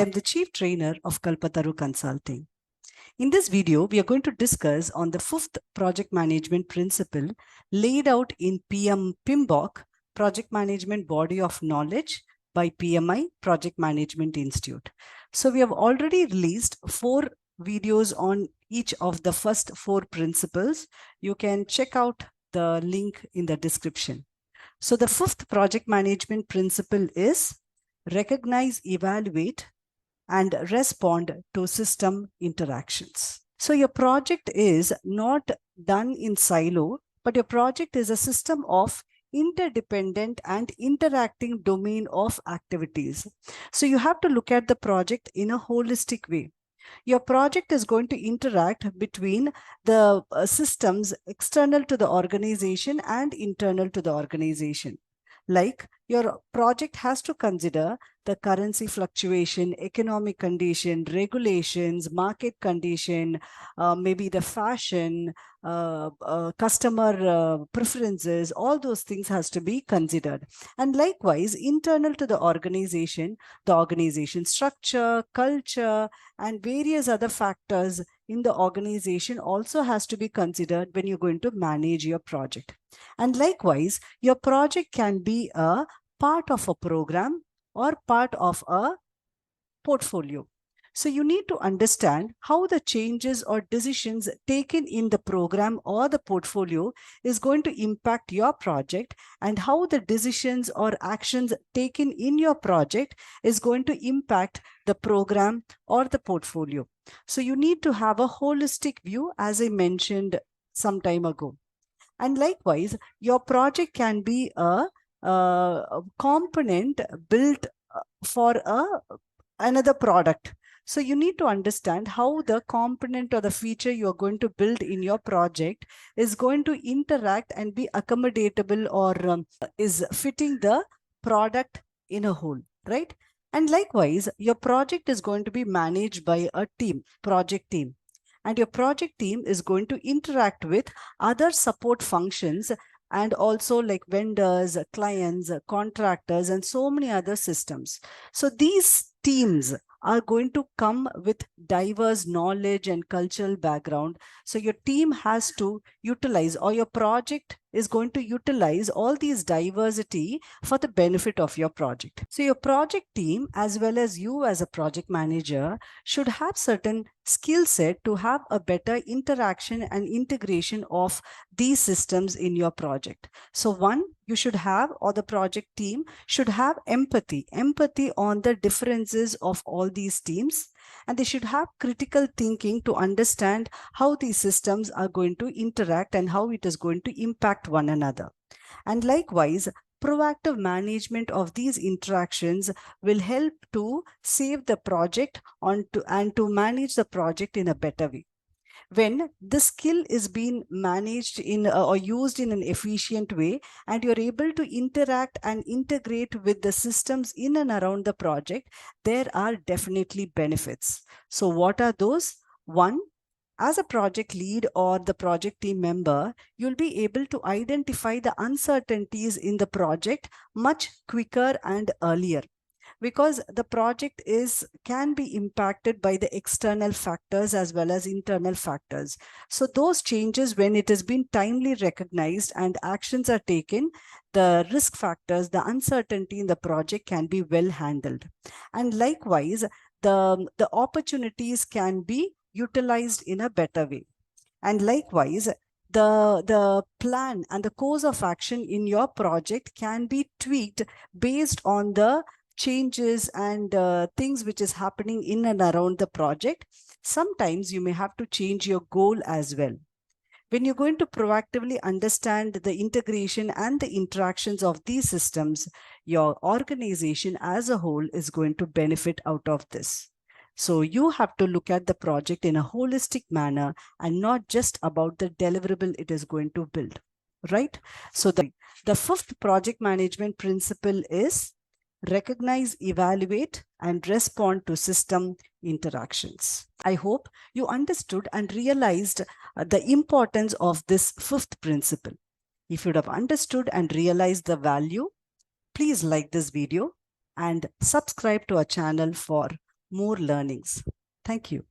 am the Chief Trainer of KalpaTharu Consulting. In this video, we are going to discuss on the fifth project management principle laid out in PMBOK, Project Management Body of Knowledge by PMI, Project Management Institute. So we have already released 4 videos on each of the first 4 principles. You can check out the link in the description. So the fifth project management principle is recognize, evaluate, and respond to system interactions. So your project is not done in silo, but your project is a system of interdependent and interacting domain of activities. So you have to look at the project in a holistic way. Your project is going to interact between the systems external to the organization and internal to the organization. Like your project has to consider the currency fluctuation, economic condition, regulations, market condition, maybe the fashion, customer preferences, all those things has to be considered. And likewise, internal to the organization structure, culture, and various other factors in the organization also has to be considered when you're going to manage your project. And likewise, your project can be a part of a program or part of a portfolio. So you need to understand how the changes or decisions taken in the program or the portfolio is going to impact your project, and how the decisions or actions taken in your project is going to impact the program or the portfolio. So you need to have a holistic view, as I mentioned some time ago. And likewise, your project can be a component built for another product. So you need to understand how the component or the feature you're going to build in your project is going to interact and be accommodatable or is fitting the product in a whole, right? And likewise, your project is going to be managed by a team, project team. And your project team is going to interact with other support functions and also like vendors, clients, contractors, and so many other systems. So these teams are going to come with diverse knowledge and cultural background. So your team has to utilize, or your project is going to utilize all these diversity for the benefit of your project. So your project team, as well as you as a project manager, should have certain skill set to have a better interaction and integration of these systems in your project. So one, you should have, or the project team should have empathy on the differences of all these teams. And they should have critical thinking to understand how these systems are going to interact and how it is going to impact one another. And likewise, proactive management of these interactions will help to save the project and to manage the project in a better way. When the skill is being managed in or used in an efficient way, and you're able to interact and integrate with the systems in and around the project, there are definitely benefits. So what are those? One, as a project lead or the project team member, you'll be able to identify the uncertainties in the project much quicker and earlier, because the project can be impacted by the external factors as well as internal factors. So those changes, when it has been timely recognized and actions are taken, the risk factors, the uncertainty in the project can be well handled. And likewise, the opportunities can be utilized in a better way. And likewise, the plan and the course of action in your project can be tweaked based on the changes and things which is happening in and around the project. Sometimes you may have to change your goal as well. When you're going to proactively understand the integration and the interactions of these systems, your organization as a whole is going to benefit out of this. So you have to look at the project in a holistic manner and not just about the deliverable it is going to build, right? So the fifth project management principle is recognize, evaluate, and respond to system interactions. I hope you understood and realized the importance of this fifth principle. If you have understood and realized the value, please like this video and subscribe to our channel for more learnings. Thank you.